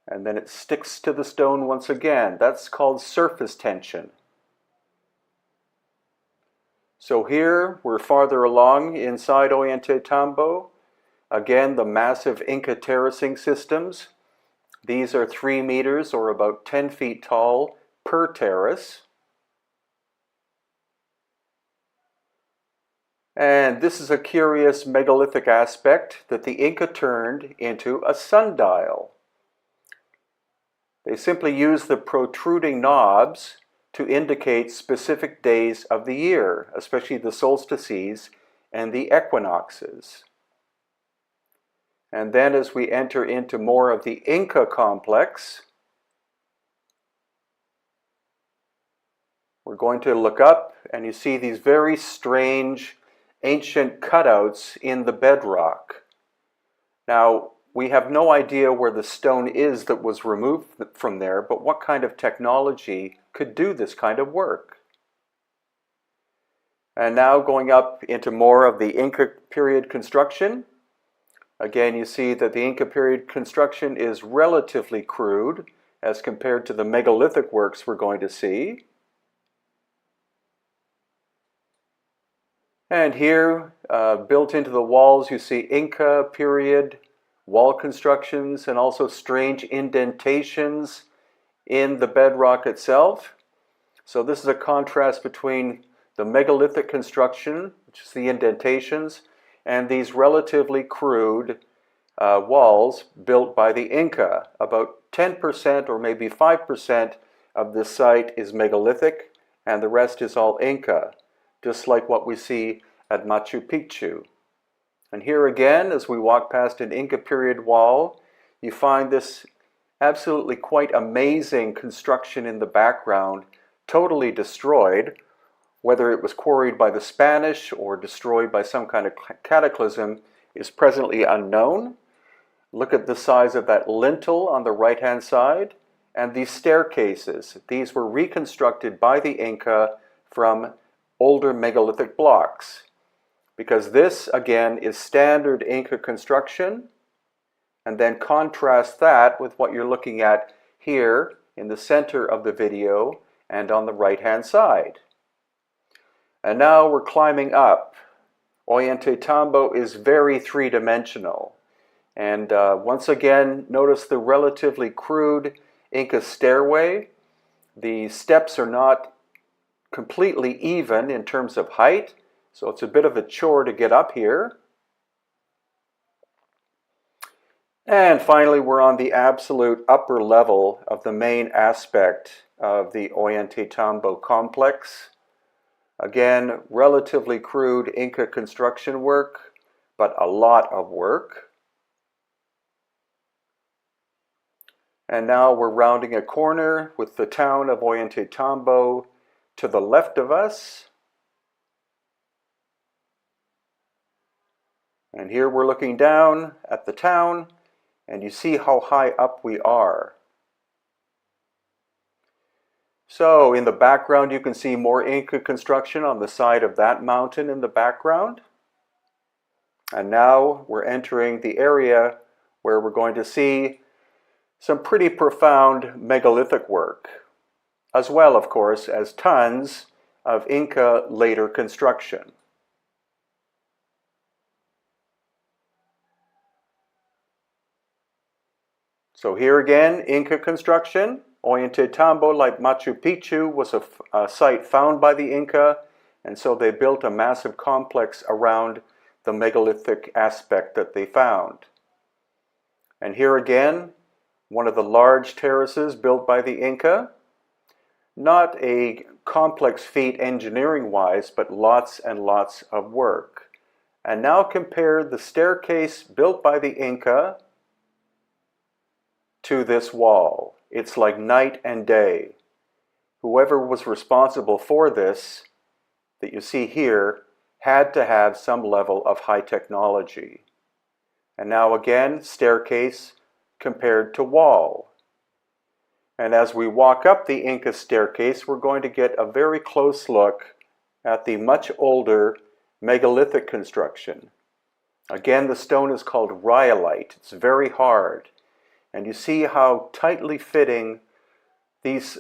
And then it sticks to the stone once again. That's called surface tension. So here we're farther along inside Ollantaytambo. Again, the massive Inca terracing systems. These are 3 meters or about 10 feet tall per terrace. And this is a curious megalithic aspect that the Inca turned into a sundial. They simply used the protruding knobs to indicate specific days of the year, especially the solstices and the equinoxes. And then as we enter into more of the Inca complex, we're going to look up and you see these very strange ancient cutouts in the bedrock. Now, we have no idea where the stone is that was removed from there, but what kind of technology could do this kind of work? And now going up into more of the Inca period construction. Again, you see that the Inca period construction is relatively crude as compared to the megalithic works we're going to see. And here, built into the walls, you see Inca period wall constructions and also strange indentations in the bedrock itself. So this is a contrast between the megalithic construction, which is the indentations, and these relatively crude walls built by the Inca. About 10% or maybe 5% of this site is megalithic, and the rest is all Inca, just like what we see at Machu Picchu. And here again, as we walk past an Inca period wall, you find this absolutely quite amazing construction in the background, totally destroyed. Whether it was quarried by the Spanish or destroyed by some kind of cataclysm is presently unknown. Look at the size of that lintel on the right-hand side and these staircases. These were reconstructed by the Inca from older megalithic blocks. Because this, again, is standard Inca construction, and then contrast that with what you're looking at here in the center of the video and on the right-hand side. And now we're climbing up. Ollantaytambo is very three-dimensional. And once again, notice the relatively crude Inca stairway. The steps are not completely even in terms of height, so it's a bit of a chore to get up here. And finally, we're on the absolute upper level of the main aspect of the Ollantaytambo complex. Again, relatively crude Inca construction work, but a lot of work. And now we're rounding a corner with the town of Ollantaytambo to the left of us. And here we're looking down at the town, and you see how high up we are. So in the background you can see more Inca construction on the side of that mountain in the background. And now we're entering the area where we're going to see some pretty profound megalithic work, as well, of course, as tons of Inca later construction. So here again, Inca construction. Ollantaytambo, like Machu Picchu, was a site found by the Inca, and so they built a massive complex around the megalithic aspect that they found. And here again, one of the large terraces built by the Inca. Not a complex feat engineering-wise, but lots and lots of work. And now compare the staircase built by the Inca to this wall. It's like night and day. Whoever was responsible for this, that you see here, had to have some level of high technology. And now again, staircase compared to wall. And as we walk up the Inca staircase, we're going to get a very close look at the much older megalithic construction. Again, the stone is called rhyolite. It's very hard. And you see how tightly fitting these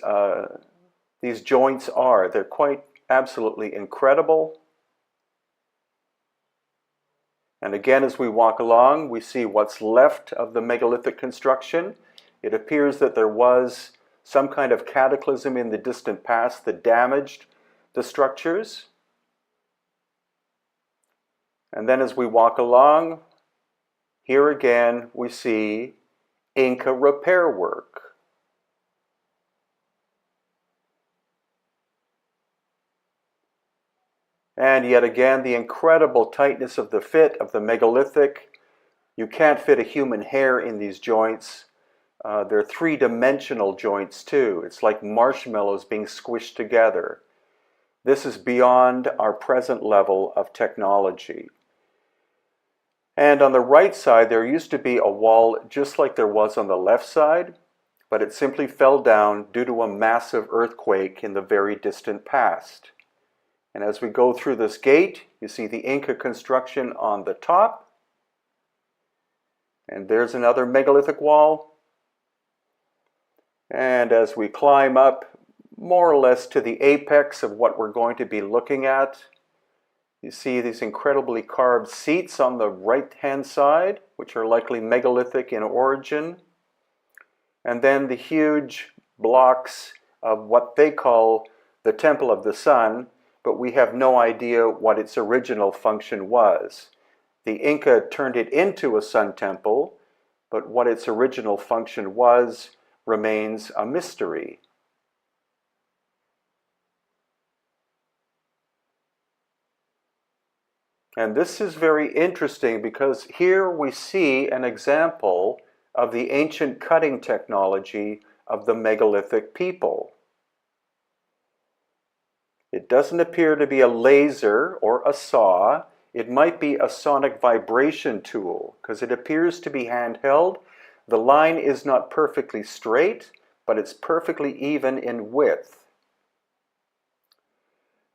joints are. They're quite absolutely incredible. And again, as we walk along, we see what's left of the megalithic construction. It appears that there was some kind of cataclysm in the distant past that damaged the structures. And then as we walk along, here again we see Inca repair work. And yet again, the incredible tightness of the fit of the megalithic. You can't fit a human hair in these joints. They're three-dimensional joints too. It's like marshmallows being squished together. This is beyond our present level of technology. And on the right side, there used to be a wall just like there was on the left side, but it simply fell down due to a massive earthquake in the very distant past. And as we go through this gate, you see the Inca construction on the top. And there's another megalithic wall. And as we climb up more or less to the apex of what we're going to be looking at, you see these incredibly carved seats on the right-hand side, which are likely megalithic in origin. And then the huge blocks of what they call the Temple of the Sun, but we have no idea what its original function was. The Inca turned it into a sun temple, but what its original function was remains a mystery. And this is very interesting because here we see an example of the ancient cutting technology of the megalithic people. It doesn't appear to be a laser or a saw. It might be a sonic vibration tool because it appears to be handheld. The line is not perfectly straight, but it's perfectly even in width.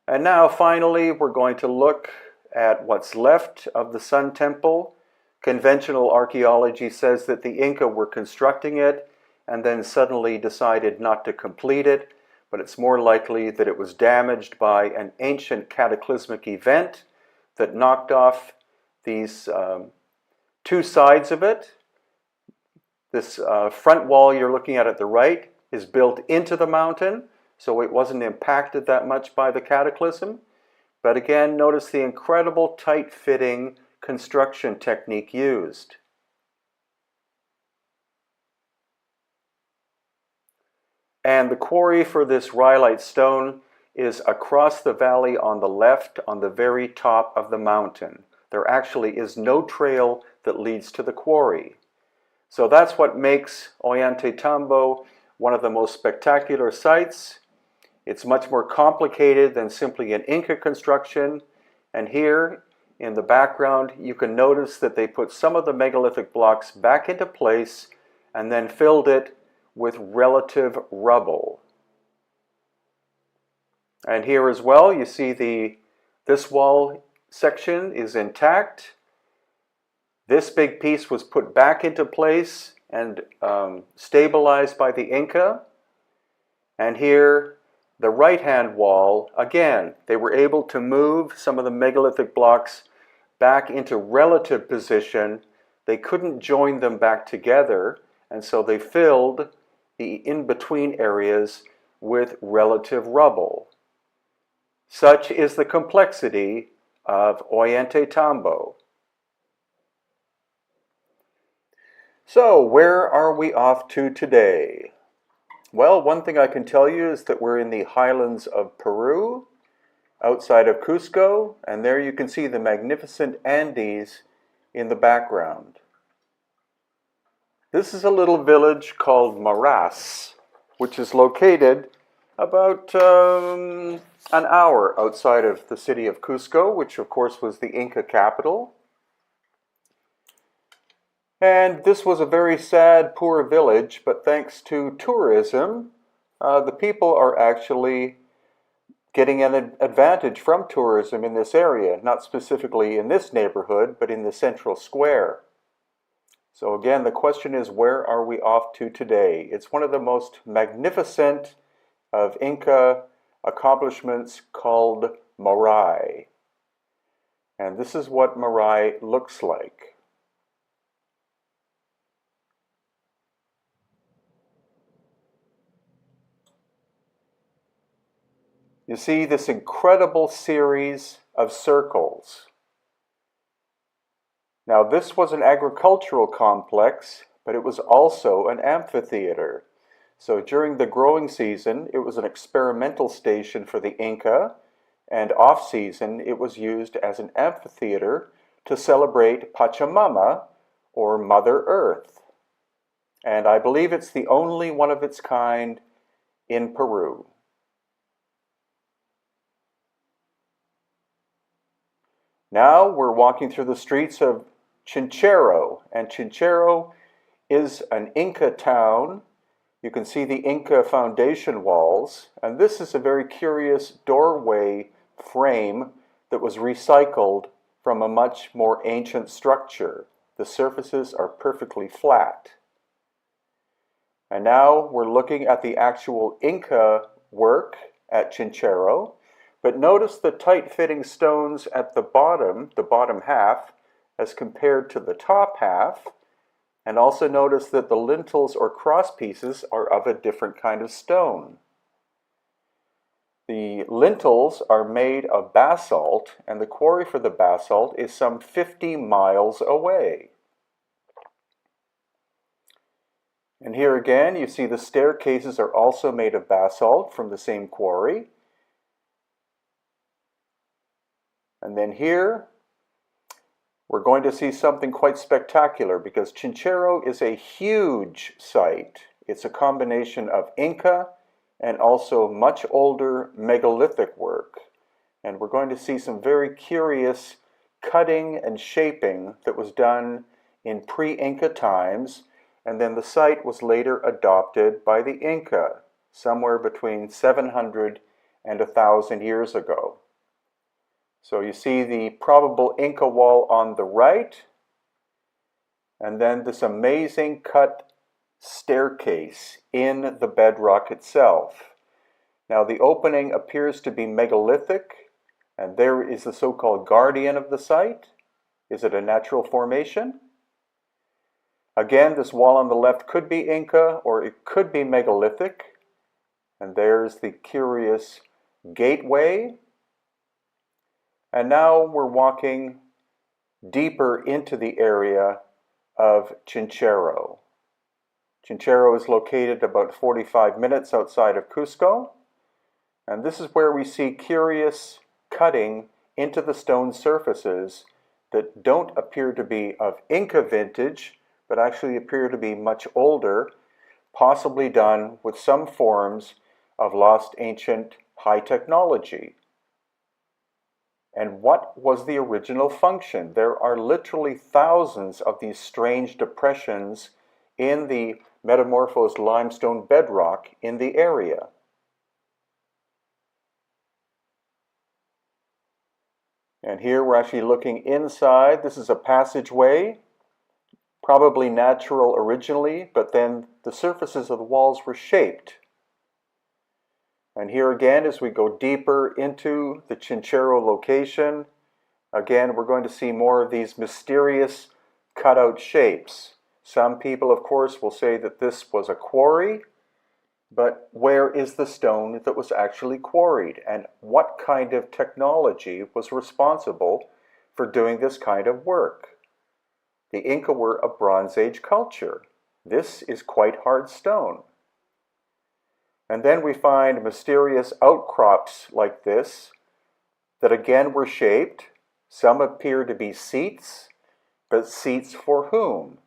And now finally we're going to look at what's left of the Sun Temple. Conventional archaeology says that the Inca were constructing it and then suddenly decided not to complete it, but it's more likely that it was damaged by an ancient cataclysmic event that knocked off these two sides of it. This front wall you're looking at the right is built into the mountain, so it wasn't impacted that much by the cataclysm. But again, notice the incredible tight-fitting construction technique used. And the quarry for this rhyolite stone is across the valley on the left, on the very top of the mountain. There actually is no trail that leads to the quarry. So that's what makes Ollantaytambo one of the most spectacular sites. It's much more complicated than simply an Inca construction. And here in the background, you can notice that they put some of the megalithic blocks back into place and then filled it with relative rubble. And here as well, you see this wall section is intact. This big piece was put back into place and stabilized by the Inca. And here, the right-hand wall, again, they were able to move some of the megalithic blocks back into relative position. They couldn't join them back together, and so they filled the in-between areas with relative rubble. Such is the complexity of Ollantaytambo. So, where are we off to today? Well, one thing I can tell you is that we're in the highlands of Peru, outside of Cusco, and there you can see the magnificent Andes in the background. This is a little village called Maras, which is located about an hour outside of the city of Cusco, which of course was the Inca capital. And this was a very sad, poor village, but thanks to tourism, the people are actually getting an advantage from tourism in this area, not specifically in this neighborhood, but in the central square. So again, the question is, where are we off to today? It's one of the most magnificent of Inca accomplishments called Marae. And this is what Marae looks like. You see this incredible series of circles. Now, this was an agricultural complex, but it was also an amphitheater. So during the growing season, it was an experimental station for the Inca, and off-season, it was used as an amphitheater to celebrate Pachamama, or Mother Earth. And I believe it's the only one of its kind in Peru. Now we're walking through the streets of Chinchero, and Chinchero is an Inca town. You can see the Inca foundation walls, and this is a very curious doorway frame that was recycled from a much more ancient structure. The surfaces are perfectly flat. And now we're looking at the actual Inca work at Chinchero. But notice the tight-fitting stones at the bottom half, as compared to the top half. And also notice that the lintels or cross pieces are of a different kind of stone. The lintels are made of basalt, and the quarry for the basalt is some 50 miles away. And here again, you see the staircases are also made of basalt from the same quarry. And then here, we're going to see something quite spectacular because Chinchero is a huge site. It's a combination of Inca and also much older megalithic work. And we're going to see some very curious cutting and shaping that was done in pre-Inca times, and then the site was later adopted by the Inca, somewhere between 700 and 1,000 years ago. So you see the probable Inca wall on the right, and then this amazing cut staircase in the bedrock itself. Now the opening appears to be megalithic, and there is the so-called guardian of the site. Is it a natural formation? Again, this wall on the left could be Inca, or it could be megalithic. And there's the curious gateway. And now we're walking deeper into the area of Chinchero. Chinchero is located about 45 minutes outside of Cusco. And this is where we see curious cutting into the stone surfaces that don't appear to be of Inca vintage, but actually appear to be much older, possibly done with some forms of lost ancient high technology. And what was the original function? There are literally thousands of these strange depressions in the metamorphosed limestone bedrock in the area. And here we're actually looking inside. This is a passageway, probably natural originally, but then the surfaces of the walls were shaped. And here again, as we go deeper into the Chinchero location, again, we're going to see more of these mysterious cutout shapes. Some people, of course, will say that this was a quarry, but where is the stone that was actually quarried? And what kind of technology was responsible for doing this kind of work? The Inca were a Bronze Age culture. This is quite hard stone. And then we find mysterious outcrops like this that again were shaped. Some appear to be seats, but seats for whom?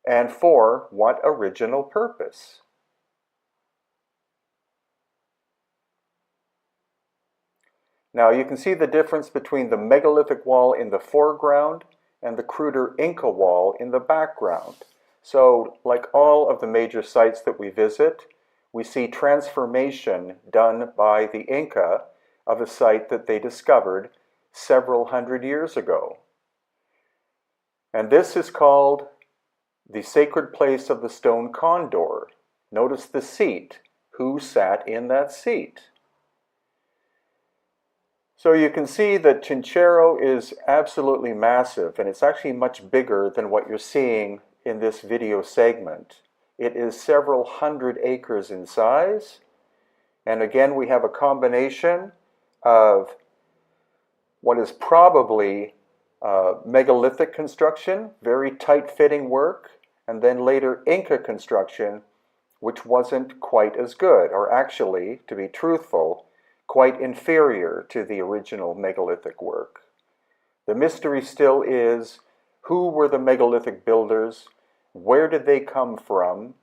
and for what original purpose? Now you can see the difference between the megalithic wall in the foreground and the cruder Inca wall in the background. So, like all of the major sites that we visit, we see transformation done by the Inca of a site that they discovered several hundred years ago. And this is called the sacred place of the stone condor. Notice the seat. Who sat in that seat? So you can see that Chinchero is absolutely massive, and it's actually much bigger than what you're seeing in this video segment. It is several hundred acres in size, and again we have a combination of what is probably megalithic construction, very tight-fitting work, and then later Inca construction, which wasn't quite as good, or actually, to be truthful, quite inferior to the original megalithic work. The mystery still is, who were the megalithic builders? Where did they come from?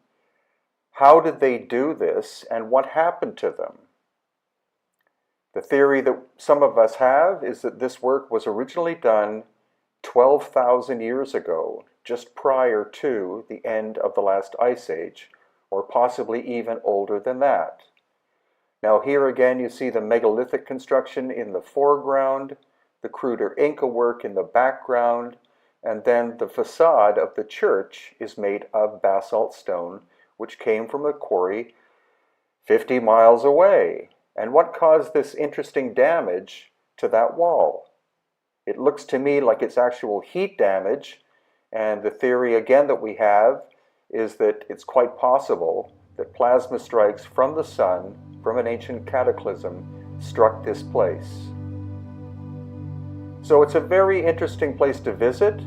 How did they do this? And what happened to them? The theory that some of us have is that this work was originally done 12,000 years ago, just prior to the end of the last ice age, or possibly even older than that. Now here again you see the megalithic construction in the foreground, the cruder Inca work in the background, and then the facade of the church is made of basalt stone, which came from a quarry 50 miles away. And what caused this interesting damage to that wall? It looks to me like it's actual heat damage, and the theory again that we have is that it's quite possible that plasma strikes from the sun, from an ancient cataclysm, struck this place. So it's a very interesting place to visit.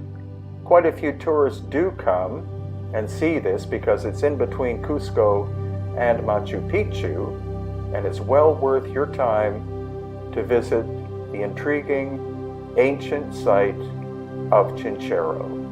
Quite a few tourists do come and see this because it's in between Cusco and Machu Picchu, and it's well worth your time to visit the intriguing ancient site of Chinchero.